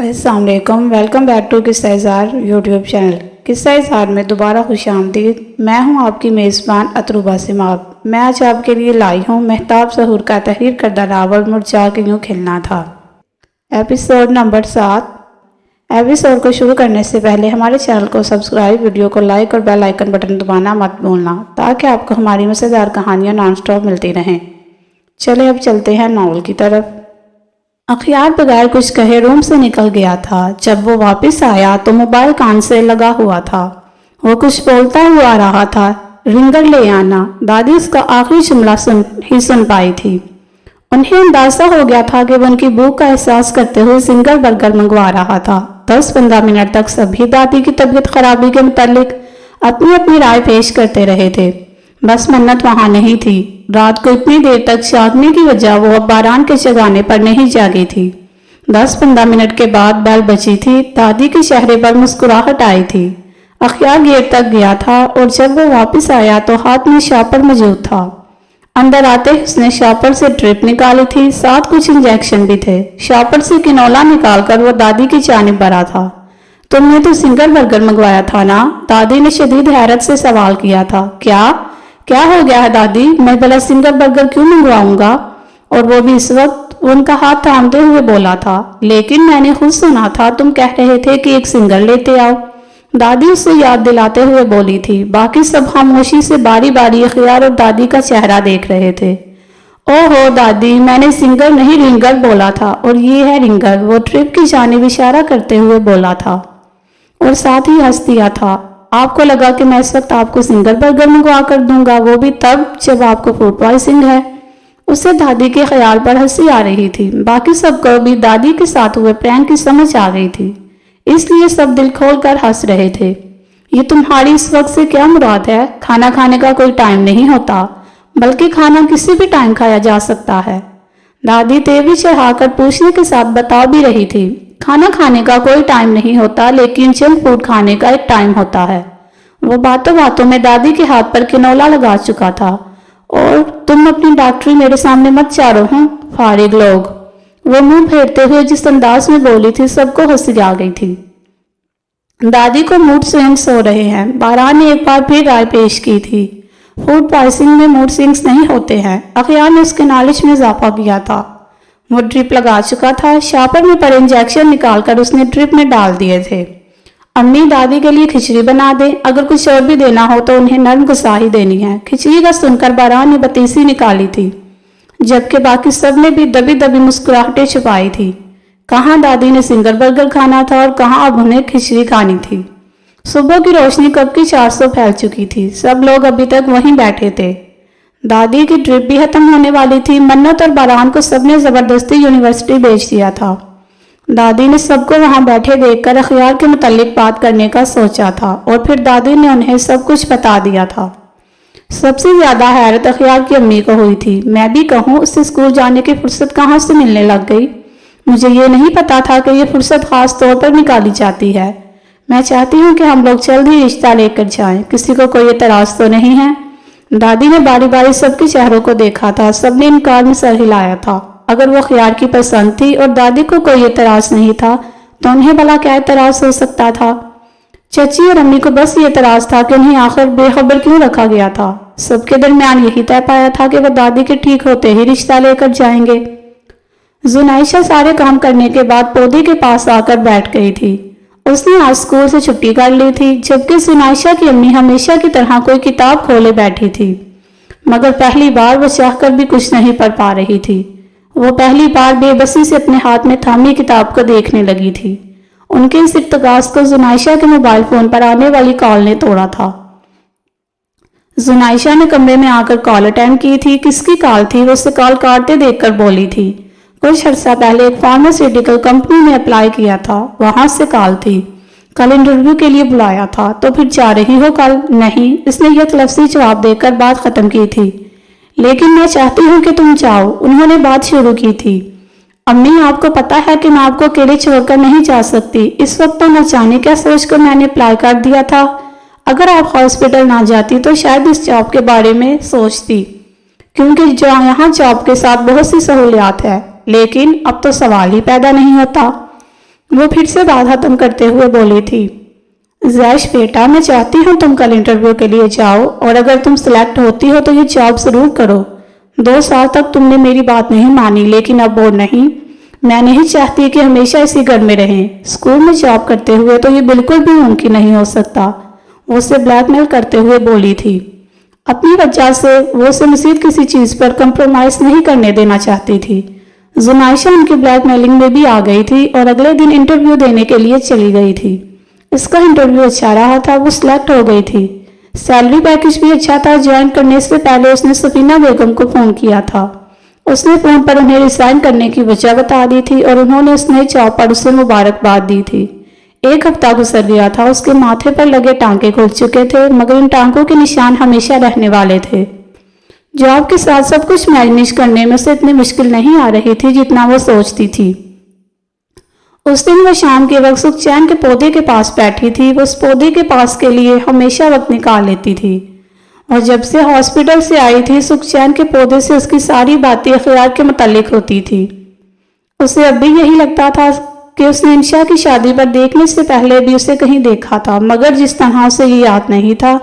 السلام علیکم، welcome back to قصہ اظہار یوٹیوب چینل۔ قصہ اظہار میں دوبارہ خوش آمدید۔ میں ہوں آپ کی میزبان اطروبہ سماغ۔ میں آج آپ کے لیے لائی ہوں مہتاب ظہور کا تحریر کردہ ناول مرجا کے یوں کھلنا تھا، ایپیسوڈ نمبر 7۔ ایپیسوڈ کو شروع کرنے سے پہلے ہمارے چینل کو سبسکرائب، ویڈیو کو لائک اور بیل آئیکن بٹن دبانا مت بھولنا تاکہ آپ کو ہماری مزیدار کہانیاں نان سٹاپ ملتی رہیں۔ چلے اب چلتے ہیں ناول کی طرف۔ اخیار بغیر کچھ کہے روم سے نکل گیا تھا۔ جب وہ واپس آیا تو موبائل کان سے لگا ہوا تھا۔ وہ کچھ بولتا ہوا آ رہا تھا، رنگر لے آنا۔ دادی اس کا آخری جملہ سن پائی تھی۔ انہیں اندازہ ہو گیا تھا کہ وہ ان کی بھوک کا احساس کرتے ہوئے سنگل برگر منگوا رہا تھا۔ 10-15 منٹ تک سبھی دادی کی طبیعت خرابی کے متعلق اپنی اپنی رائے پیش کرتے رہے تھے، بس منت وہاں نہیں تھی۔ رات کو اتنی دیر تک جاگنے کی وجہ وہ اب باران کے جگانے پر نہیں جاگی تھی۔ 10-15 منٹ کے بعد بیل بجی تھی۔ دادی کے چہرے پر مسکراہٹ آئی تھی۔ اخیار گیٹ تک گیا تھا اور جب وہ واپس آیا تو ہاتھ میں شاپر موجود تھا۔ اندر آتے ہی اس نے شاپر سے ڈرپ نکالی تھی، ساتھ کچھ انجیکشن بھی تھے۔ شاپر سے کنولا نکال کر وہ دادی کی جانب بڑھا تھا۔ تم نے تو سنگل برگر منگوایا تھا نا؟ دادی نے شدید حیرت سے سوال کیا تھا۔ کیا ہو گیا ہے دادی؟ میں بھلا سنگل برگر کیوں منگواؤں گا؟ اور وہ بھی اس وقت ان کا ہاتھ تھامتے ہوئے بولا تھا، لیکن میں نے خود سنا تھا تم کہہ رہے تھے کہ ایک سنگل لیتے آؤ۔ دادی اسے یاد دلاتے ہوئے بولی تھی۔ باقی سب خاموشی سے باری باری اخیار اور دادی کا چہرہ دیکھ رہے تھے۔ او ہو دادی، میں نے سنگل نہیں رنگر بولا تھا، اور یہ ہے رنگر، وہ ٹرپ کی جانب اشارہ کرتے ہوئے بولا تھا اور ساتھ ہی ہنس دیا تھا۔ آپ کو لگا کہ میں اس وقت آپ کو سنگل برگر منگوا کر دوں گا، وہ بھی تب جب آپ کو فوڈ پوائزنگ ہے۔ اسے دادی کے خیال پر ہنسی آ رہی تھی۔ باقی سب کو بھی دادی کے ساتھ ہوئے پرینک کی سمجھ آ گئی تھی، اس لیے سب دل کھول کر ہنس رہے تھے۔ یہ تمہاری اس وقت سے کیا مراد ہے؟ کھانا کھانے کا کوئی ٹائم نہیں ہوتا، بلکہ کھانا کسی بھی ٹائم کھایا جا سکتا ہے۔ دادی تیوی چڑھا کر پوچھنے کے ساتھ بتا بھی رہی تھی، کھانا کھانے کا کوئی ٹائم نہیں ہوتا، لیکن جنک فوڈ کھانے کا ایک ٹائم ہوتا ہے۔ وہ باتوں باتوں میں دادی کے ہاتھ پر کنولا لگا چکا تھا۔ اور تم اپنی ڈاکٹری میرے سامنے مت چارو ہوں، فارغ لوگ۔ وہ منہ پھیرتے ہوئے جس انداز میں بولی تھی سب کو ہنسی آ گئی تھی۔ دادی کو موڈ سوئنگز ہو رہے ہیں۔ باران نے ایک بار پھر رائے پیش کی تھی، فوڈ پوائزنگ میں موڈ سوئنگز نہیں ہوتے ہیں۔ اخیار نے اس کے نالج میں اضافہ کیا تھا۔ وہ ڈرپ لگا چکا تھا۔ شاپر میں پر انجیکشن نکال کر اس نے ڈرپ میں ڈال دیے تھے۔ امی دادی کے لیے کھچڑی بنا دے، اگر کچھ اور بھی دینا ہو تو انہیں نرم غذا ہی دینی ہے۔ کھچڑی کا سن کر باران نے بتیسی نکالی تھی، جبکہ باقی سب نے بھی دبی دبی مسکراہٹیں چھپائی تھی۔ کہاں دادی نے سنگل برگر کھانا تھا اور کہاں اب انہیں کھچڑی کھانی تھی۔ صبح کی روشنی کب کی 400 پھیل چکی تھی۔ سب لوگ ابھی تک وہیں بیٹھے تھے۔ دادی کی ٹرپ بھی ختم ہونے والی تھی۔ منت اور باران کو سب نے زبردستی یونیورسٹی بھیج دیا تھا۔ دادی نے سب کو وہاں بیٹھے دیکھ کر اخیار کے متعلق بات کرنے کا سوچا تھا، اور پھر دادی نے انہیں سب کچھ بتا دیا تھا۔ سب سے زیادہ حیرت اخیار کی امی کو ہوئی تھی۔ میں بھی کہوں، اسے اسکول جانے کی فرصت کہاں سے ملنے لگ گئی؟ مجھے یہ نہیں پتا تھا کہ یہ فرصت خاص طور پر نکالی جاتی ہے۔ میں چاہتی ہوں کہ ہم لوگ جلد ہی رشتہ لے کر جائیں، کسی کو کوئی اعتراض تو نہیں ہے؟ دادی نے باری باری سب کے چہروں کو دیکھا تھا۔ سب نے انکار میں سر ہلایا تھا۔ اگر وہ اخیار کی پسند تھی اور دادی کو کوئی اعتراض نہیں تھا تو انہیں بھلا کیا اعتراض ہو سکتا تھا؟ چچی اور امی کو بس یہ اعتراض تھا کہ انہیں آخر بے خبر کیوں رکھا گیا تھا۔ سب کے درمیان یہی طے پایا تھا کہ وہ دادی کے ٹھیک ہوتے ہی رشتہ لے کر جائیں گے۔ زنائشہ سارے کام کرنے کے بعد پودے کے پاس آ کر بیٹھ گئی تھی۔ اس نے آج اسکول سے چھٹی کر لی تھی، جبکہ زنائشہ کی امی ہمیشہ کی طرح کوئی کتاب کھولے بیٹھی تھی، مگر پہلی بار وہ چاہ کر بھی کچھ نہیں پڑھ پا رہی تھی۔ وہ پہلی بار بے بسی سے اپنے ہاتھ میں تھامی کتاب کو دیکھنے لگی تھی۔ ان کے اس ارتکاز کو زنائشہ کے موبائل فون پر آنے والی کال نے توڑا تھا۔ زنائشہ نے کمرے میں آ کر کال اٹینڈ کی تھی۔ کس کی کال تھی؟ وہ اسے کال کاٹتے دیکھ کر بولی تھی، کچھ عرصہ پہلے ایک فارماسیوٹیکل کمپنی میں اپلائی کیا تھا، وہاں سے کال تھی۔ کل انٹرویو کے لیے بلایا تھا، تو پھر جا رہی ہو کل؟ نہیں، اس نے یک لفظی جواب دے کر بات ختم کی تھی۔ لیکن میں چاہتی ہوں کہ تم جاؤ، انہوں نے بات شروع کی تھی۔ امی آپ کو پتا ہے کہ میں آپ کو اکیلے چھوڑ کر نہیں جا سکتی۔ اس وقت تو نہ جانے کیا سوچ کر میں نے اپلائی کر دیا تھا۔ اگر آپ ہاسپٹل نہ جاتی تو شاید اس جاب کے بارے میں سوچتی، کیونکہ یہاں جاب کے ساتھ بہت سی سہولیات ہے، لیکن اب تو سوال ہی پیدا نہیں ہوتا۔ وہ پھر سے بات ختم کرتے ہوئے بولی تھی، زیش بیٹا، میں چاہتی ہوں تم کل انٹرویو کے لیے جاؤ، اور اگر تم سلیکٹ ہوتی ہو تو یہ جاب ضرور کرو۔ 2 سال تک تم نے میری بات نہیں مانی، لیکن اب وہ نہیں۔ میں نہیں چاہتی کہ ہمیشہ اسی گھر میں رہیں۔ اسکول میں جاب کرتے ہوئے تو یہ بالکل بھی ممکن نہیں ہو سکتا۔ وہ اسے بلیک میل کرتے ہوئے بولی تھی۔ اپنی وجہ سے وہ اسے مزید کسی چیز پر کمپرومائز نہیں کرنے دینا چاہتی تھی۔ زنائشہ ان کی بلیک میلنگ میں بھی آ گئی تھی اور اگلے دن انٹرویو دینے کے لیے چلی گئی تھی۔ اس کا انٹرویو اچھا رہا تھا، وہ سلیکٹ ہو گئی تھی۔ سیلری پیکج بھی اچھا تھا۔ جوائن کرنے سے پہلے اس نے سفینہ بیگم کو فون کیا تھا۔ اس نے فون پر انہیں ریزائن کرنے کی وجہ بتا دی تھی اور انہوں نے اس نئے جاب پر اسے مبارکباد دی تھی۔ 1 ہفتہ گزر گیا تھا۔ اس کے ماتھے پر لگے ٹانکے کھل چکے تھے، مگر ان ٹانکوں کے نشان ہمیشہ رہنے والے تھے۔ جاب کے ساتھ سب کچھ مینیج کرنے میں اسے اتنی مشکل نہیں آ رہی تھی جتنا وہ سوچتی تھی۔ اس دن وہ شام کے وقت سکھچین کے پودے کے پاس بیٹھی تھی۔ وہ اس پودے کے پاس کے لیے ہمیشہ وقت نکال لیتی تھی، اور جب سے ہاسپٹل سے آئی تھی سکھچین کے پودے سے اس کی ساری باتیں اخیار کے متعلق ہوتی تھی۔ اسے اب بھی یہی لگتا تھا کہ اس نے انشا کی شادی پر دیکھنے سے پہلے بھی اسے کہیں دیکھا تھا، مگر جس طرح اسے یہ یاد نہیں تھا۔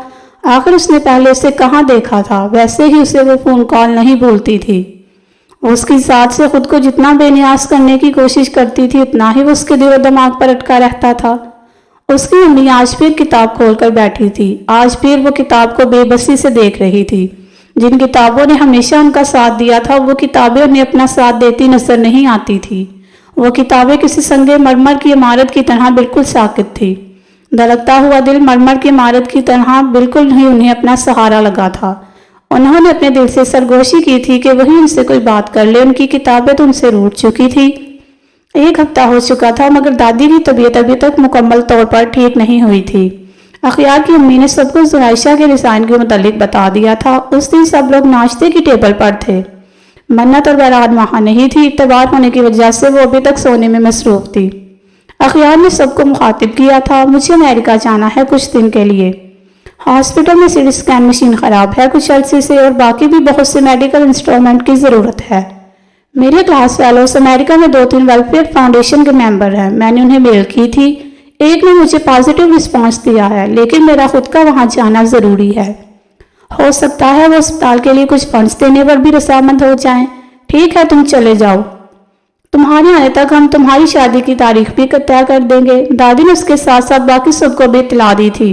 آخر اس نے پہلے اسے کہاں دیکھا تھا؟ ویسے ہی اسے وہ فون کال نہیں بھولتی تھی۔ وہ اس کی ذات سے خود کو جتنا بے نیاز کرنے کی کوشش کرتی تھی، اتنا ہی وہ اس کے دل و دماغ پر اٹکا رہتا تھا۔ اس کی امی آج پھر کتاب کھول کر بیٹھی تھی۔ آج پھر وہ کتاب کو بے بسی سے دیکھ رہی تھی۔ جن کتابوں نے ہمیشہ ان کا ساتھ دیا تھا، وہ کتابیں انہیں اپنا ساتھ دیتی نظر نہیں آتی تھی۔ وہ کتابیں کسی سنگے مرمر کی عمارت کی طرح بالکل ساکت تھی۔ دھڑکتا ہوا دل مرمر کی عمارت کی طرح بالکل نہیں انہیں اپنا سہارا لگا تھا۔ انہوں نے اپنے دل سے سرگوشی کی تھی کہ وہی ان سے کوئی بات کر لے۔ ان کی کتابیں تو ان سے روٹ چکی تھی۔ 1 ہفتہ ہو چکا تھا، مگر دادی کی طبیعت ابھی تک مکمل طور پر ٹھیک نہیں ہوئی تھی۔ اخیار کی امی نے سب کچھ زنائشہ کے ریزائن کے متعلق بتا دیا تھا۔ اس دن سب لوگ ناشتے کی ٹیبل پر تھے۔ منت اور بارات وہاں نہیں تھی۔ اتوار ہونے کی وجہ سے وہ ابھی تک سونے میں مصروف تھی۔ اخیار نے سب کو مخاطب کیا تھا، مجھے امریکہ جانا ہے کچھ دن کے لیے۔ ہاسپٹل میں سی ٹی اسکین مشین خراب ہے کچھ عرصے سے، اور باقی بھی بہت سے میڈیکل انسٹرومنٹ کی ضرورت ہے۔ میرے کلاس فیلوز امریکہ میں 2-3 ویلفیئر فاؤنڈیشن کے ممبر ہیں۔ میں نے انہیں میل کی تھی۔ ایک نے مجھے پازیٹیو رسپانس دیا ہے، لیکن میرا خود کا وہاں جانا ضروری ہے۔ ہو سکتا ہے وہ اسپتال کے لیے کچھ فنڈز دینے پر بھی رضامند ہو جائیں۔ ٹھیک ہے، تم چلے جاؤ۔ تمہارے آنے تک ہم تمہاری شادی کی تاریخ بھی طے کر دیں گے۔ دادی نے اس کے ساتھ ساتھ باقی سب کو بھی اطلاع دی تھی۔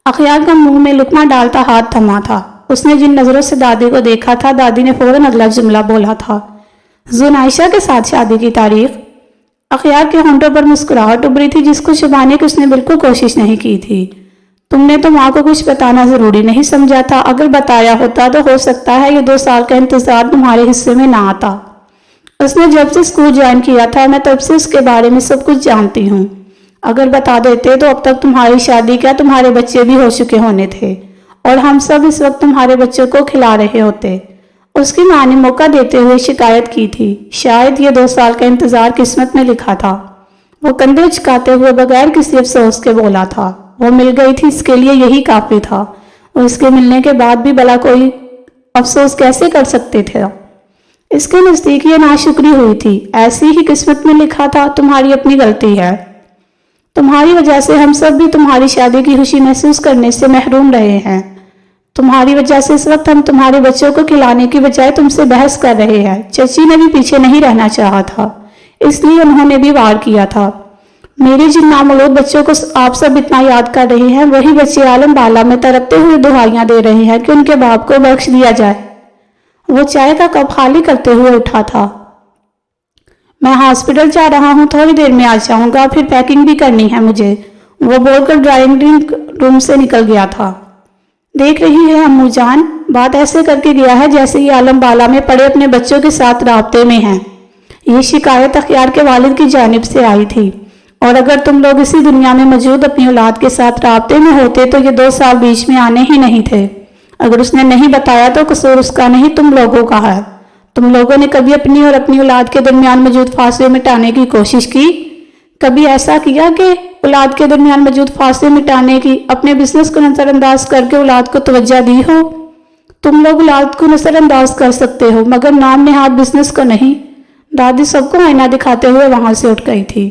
اخیار کا منہ میں لقمہ ڈالتا ہاتھ تھما تھا۔ اس نے جن نظروں سے دادی کو دیکھا تھا، دادی نے فوراً اگلا جملہ بولا تھا، زنائشہ کے ساتھ شادی کی تاریخ۔ اخیار کے ہونٹوں پر مسکراہٹ ابھری تھی، جس کو چھپانے کی اس نے بالکل کوشش نہیں کی تھی۔ تم نے تو ماں کو کچھ بتانا ضروری نہیں سمجھا تھا۔ اگر بتایا ہوتا تو ہو سکتا ہے یہ 2 سال کا انتظار تمہارے حصے میں نہ آتا۔ اس نے جب سے اسکول جوائن کیا تھا، میں تب سے اس کے بارے میں سب کچھ جانتی ہوں۔ اگر بتا دیتے تو اب تک تمہاری شادی کیا تمہارے بچے بھی ہو چکے ہونے تھے، اور ہم سب اس وقت تمہارے بچوں کو کھلا رہے ہوتے۔ اس کی ماں نے موقع دیتے ہوئے شکایت کی تھی، شاید یہ 2 سال کا انتظار قسمت میں لکھا تھا۔ وہ کندھے اچکاتے ہوئے بغیر کسی افسوس کے بولا تھا، وہ مل گئی تھی، اس کے لیے یہی کافی تھا۔ اور اس کے ملنے کے بعد بھی بھلا کوئی افسوس کیسے کر سکتے تھے؟ اس کے نزدیک یہ ناشکری ہوئی تھی۔ ایسی ہی قسمت میں لکھا تھا، تمہاری اپنی غلطی ہے۔ تمہاری وجہ سے ہم سب بھی تمہاری شادی کی خوشی محسوس کرنے سے محروم رہے ہیں۔ تمہاری وجہ سے اس وقت ہم تمہارے بچوں کو کھلانے کی بجائے تم سے بحث کر رہے ہیں۔ چچی نے بھی پیچھے نہیں رہنا چاہا تھا، اس لیے انہوں نے بھی وار کیا تھا۔ میرے جن نامولود بچوں کو آپ سب اتنا یاد کر رہے ہیں، وہی بچے عالم بالا میں تڑپتے ہوئے دعائیاں دے رہے ہیں کہ ان کے باپ کو بخش دیا جائے۔ وہ چائے کا کپ خالی کرتے ہوئے اٹھا تھا۔ میں ہاسپٹل جا رہا ہوں، تھوڑی دیر میں آ جاؤں گا، پھر پیکنگ بھی کرنی ہے مجھے، وہ بول کر ڈرائنگ روم سے نکل گیا تھا۔ دیکھ رہی ہے امو جان، بات ایسے کر کے گیا ہے جیسے یہ عالم بالا میں پڑے اپنے بچوں کے ساتھ رابطے میں ہیں۔ یہ شکایت اخیار کے والد کی جانب سے آئی تھی، اور اگر تم لوگ اسی دنیا میں موجود اپنی اولاد کے ساتھ رابطے میں ہوتے تو یہ 2 سال بیچ میں آنے ہی نہیں تھے۔ اگر اس نے نہیں بتایا تو قصور اس کا نہیں، تم لوگوں کا ہے۔ تم لوگوں نے کبھی اپنی اور اپنی اولاد کے درمیان موجود فاصلے مٹانے کی کوشش کی؟ کبھی ایسا کیا کہ اولاد کے درمیان موجود فاصلے مٹانے کی اپنے بزنس کو نظر انداز کر کے اولاد کو توجہ دی ہو؟ تم لوگ اولاد کو نظر انداز کر سکتے ہو، مگر نام نہاد بزنس کو نہیں۔ دادی سب کو آئینہ دکھاتے ہوئے وہاں سے اٹھ گئی تھی۔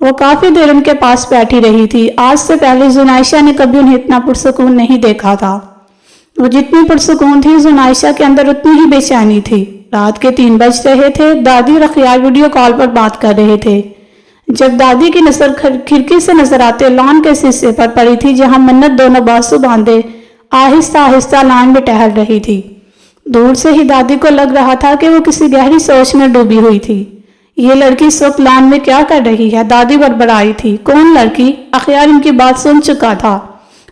وہ کافی دیر ان کے پاس بیٹھی رہی تھی۔ آج سے پہلے زنائشہ نے کبھی انہیں اتنا پرسکون نہیں دیکھا تھا۔ وہ جتنی پرسکون تھی زنائشہ کے اندر اتنی ہی بے چینی تھی۔ رات کے 3 بج رہے تھے۔ دادی اور اخیار ویڈیو کال پر بات کر رہے تھے۔ جب دادی کی نظر کھڑکی سے نظر آتے لان کے حصے پر پڑی تھی جہاں منت دونوں بازو باندھے آہستہ آہستہ لان میں ٹہل رہی تھی۔ دور سے ہی دادی کو لگ رہا تھا کہ وہ کسی گہری سوچ میں ڈوبی ہوئی تھی۔ یہ لڑکی اس وقت لان میں کیا کر رہی ہے؟ دادی بڑبڑائی تھی۔ کون لڑکی؟ اخیار ان کی بات سن چکا تھا۔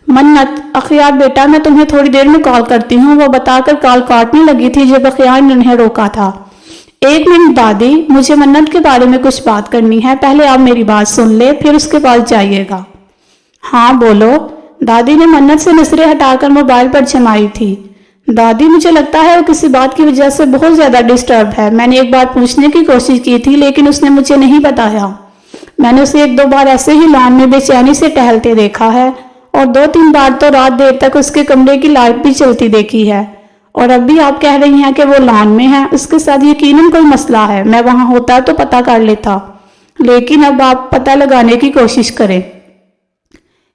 منت، اخیار بیٹا میں تمہیں تھوڑی دیر میں کال کرتی ہوں، وہ بتا کر کال کاٹنے لگی تھی جب اخیار نے انہیں روکا تھا۔ 1 منٹ دادی، مجھے منت کے بارے میں کچھ بات کرنی ہے، پہلے آپ میری بات سن لے پھر اس کے پاس جائیے گا۔ ہاں بولو۔ دادی نے منت سے نظریں ہٹا کر موبائل پر جمائی تھی۔ دادی، مجھے لگتا ہے وہ کسی بات کی وجہ سے بہت زیادہ ڈسٹرب ہے۔ میں نے ایک بار پوچھنے کی کوشش کی تھی لیکن اس نے مجھے نہیں بتایا۔ میں نے اسے 1-2 بار ایسے ہی لان میں بے چینی سے ٹہلتے دیکھا ہے اور 2-3 بار تو رات دیر تک اس کے کمرے کی لائٹ بھی چلتی دیکھی ہے، اور اب بھی آپ کہہ رہی ہیں کہ وہ لان میں ہے۔ اس کے ساتھ یقیناً کوئی مسئلہ ہے، میں وہاں ہوتا تو پتہ کر لیتا، لیکن اب آپ پتہ لگانے کی کوشش کریں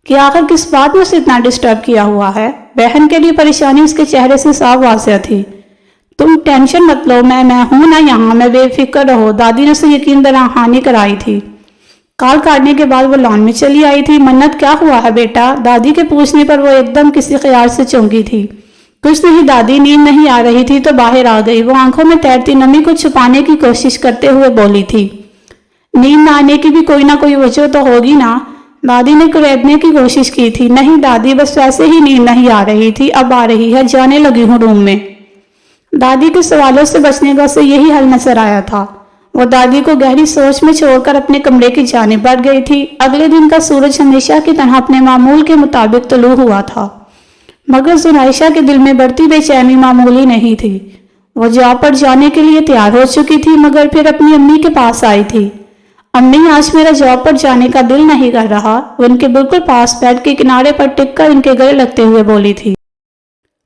کہ آخر کس بات میں اسے اتنا ڈسٹرب کیا ہوا ہے۔ بہن کے لیے پریشانی اس کے چہرے سے صاف واضح تھی۔ تم ٹینشن مت لو، میں ہوں نا یہاں، میں بے فکر رہو، دادی نے اسے یقین دہانی کرائی تھی۔ کال کاٹنے کے بعد وہ لان میں چلی آئی تھی۔ منت، کیا ہوا ہے بیٹا؟ دادی کے پوچھنے پر وہ ایک دم کسی خیال سے چونکی تھی۔ کچھ نہیں دادی، نیند نہیں آ رہی تھی تو باہر آ گئی۔ وہ آنکھوں میں تیرتی نمی کو چھپانے کی کوشش کرتے ہوئے بولی تھی۔ نیند نہ آنے کی بھی کوئی نہ کوئی وجہ تو ہوگی نا؟ دادی نے کریدنے کی کوشش کی تھی۔ نہیں دادی، بس ویسے ہی نیند نہیں آ رہی تھی، اب آ رہی ہے، جانے لگی ہوں روم میں۔ دادی کے سوالوں سے بچنے کا اسے یہی حل نظر آیا تھا۔ وہ دادی کو گہری سوچ میں چھوڑ کر اپنے کمرے کی جانب بڑھ گئی تھی۔ اگلے دن کا سورج ہمیشہ کی طرح اپنے معمول کے مطابق طلوع ہوا تھا، مگر زنائشہ کے دل میں بڑھتی بے چینی معمولی نہیں تھی۔ وہ جاب پر جانے کے لیے تیار ہو چکی تھی مگر پھر اپنی امی کے پاس آئی تھی۔ امی، آج میرا جاب پر جانے کا دل نہیں کر رہا۔ وہ ان کے بالکل پاس بیڈ کے کنارے پر ٹک کر ان کے گلے لگتے ہوئے بولی تھی۔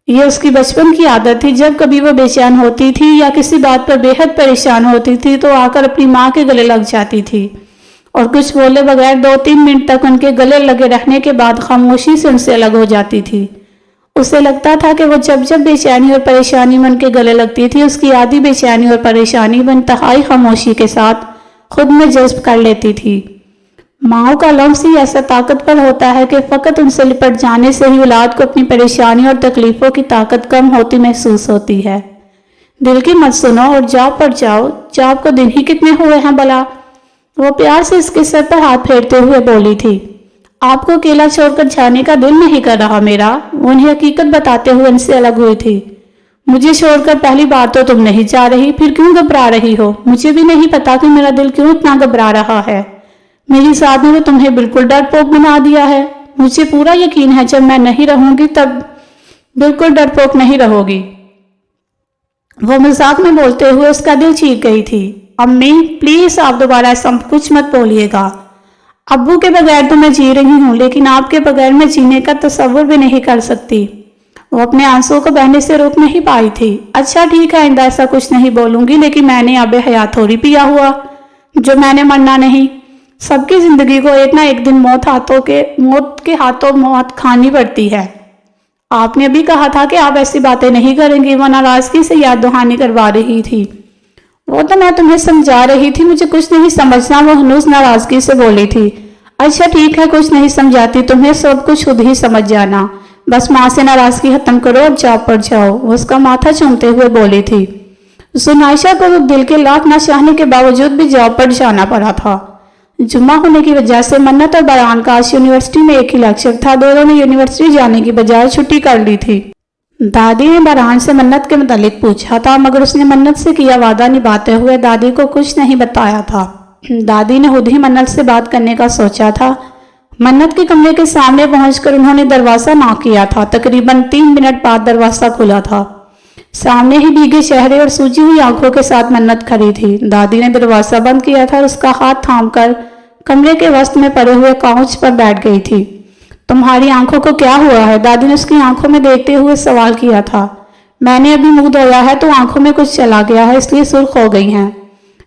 یہ اس کی بچپن کی عادت تھی، جب کبھی وہ بے چین ہوتی تھی یا کسی بات پر بے حد پریشان ہوتی تھی تو آ کر اپنی ماں کے گلے لگ جاتی تھی اور کچھ بولے بغیر 2-3 منٹ تک ان کے گلے لگے رہنے کے بعد خاموشی سے ان سے الگ ہو جاتی تھی۔ اسے لگتا تھا کہ وہ جب بے چینی اور پریشانی میں ان کے گلے لگتی تھی اس کی آدھی بے چینی اور پریشانی وہ انتہائی خاموشی کے ساتھ خود میں جذب کر لیتی تھی۔ ماؤں کا لفظ ہی ایسا طاقتور ہوتا ہے کہ فقط ان سے لپٹ جانے سے ہی اولاد کو اپنی پریشانی اور تکلیفوں کی طاقت کم ہوتی محسوس ہوتی ہے۔ دل کی مت سنو اور جاب پر جاؤ، جاب کو دن ہی کتنے ہوئے ہیں بلا؟ وہ پیار سے اس کے سر پر ہاتھ پھیرتے ہوئے بولی تھی۔ آپ کو اکیلا چھوڑ کر جانے کا دل نہیں کر رہا میرا؟ وہ انہیں حقیقت بتاتے ہوئے ان سے الگ ہوئی تھی۔ مجھے چھوڑ کر پہلی بار تو تم نہیں جا رہی، پھر کیوں گھبرا رہی ہو؟ مجھے بھی نہیں پتا کہ میرا دل کیوں اتنا گھبرا رہا ہے۔ میری ساتھ نے تمہیں بالکل ڈرپوک بنا دیا ہے۔ مجھے پورا یقین ہے جب میں نہیں رہوں گی تب بالکل ڈرپوک نہیں رہو گی۔ وہ مذاق میں بولتے ہوئے اس کا دل چیخ گئی تھی۔ امی پلیز آپ دوبارہ ایسا کچھ مت بولیے گا۔ ابو کے بغیر تو میں جی رہی ہوں لیکن آپ کے بغیر میں جینے کا تصور بھی نہیں کر سکتی۔ وہ اپنے آنسوں کو بہنے سے روک نہیں پائی تھی۔ اچھا ٹھیک ہے، آئندہ ایسا کچھ نہیں بولوں گی، لیکن میں نے آب حیات تھوڑی پیا ہوا جو میں نے مرنا نہیں۔ سب کی زندگی کو ایک نہ ایک دن موت کے ہاتھوں موت کھانی پڑتی ہے۔ آپ نے ابھی کہا تھا کہ آپ ایسی باتیں نہیں کریں گی۔ وہ ناراضگی سے یاد دہانی کروا رہی تھی۔ وہ تو میں تمہیں سمجھا رہی تھی، مجھے کچھ نہیں سمجھنا، وہ ہنوز ناراضگی سے بولی تھی۔ اچھا ٹھیک ہے، کچھ نہیں سمجھاتی تمہیں، سب کچھ خود ہی سمجھ جانا، بس ماں سے ناراضگی ختم کرو اور جاب پر جاؤ۔ وہ اس کا ماتھا چومتے ہوئے بولی تھی۔ زنائشہ کو دل کے لاکھ نہ چاہنے کے باوجود بھی جاب پر جانا پڑا تھا۔ جمعہ ہونے کی وجہ سے منت اور بران کا آج یونیورسٹی میں ایک ہی لیکچر تھا، دونوں نے یونیورسٹی جانے کی بجائے چھٹی کر لی تھی۔ دادی نے بران سے منت کے متعلق پوچھا تھا مگر اس نے منت سے کیا وعدہ نبھاتے ہوئے دادی کو کچھ نہیں بتایا تھا۔ دادی نے خود ہی منت سے بات کرنے کا سوچا تھا۔ منت کے کمرے کے سامنے پہنچ کر انہوں نے دروازہ ناک کیا تھا۔ تقریباً 3 منٹ بعد دروازہ کھلا تھا۔ سامنے ہی بھیگے چہرے اور سوجی ہوئی آنکھوں کے ساتھ منت کھڑی تھی۔ دادی نے دروازہ بند کیا تھا اور اس کا ہاتھ تھام کر کمرے کے وسط میں پڑے ہوئے کاؤچ پر بیٹھ گئی تھی۔ تمہاری آنکھوں کو کیا ہوا ہے؟ دادی نے اس کی آنکھوں میں دیکھتے ہوئے سوال کیا تھا۔ میں نے ابھی منہ دھویا ہے تو آنکھوں میں کچھ چلا گیا ہے، اس لیے سرخ ہو گئی ہیں۔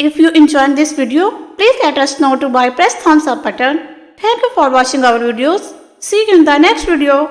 If you enjoyed this video, please let us know by press thumbs up button. Thank you for watching our videos. See you in the next video.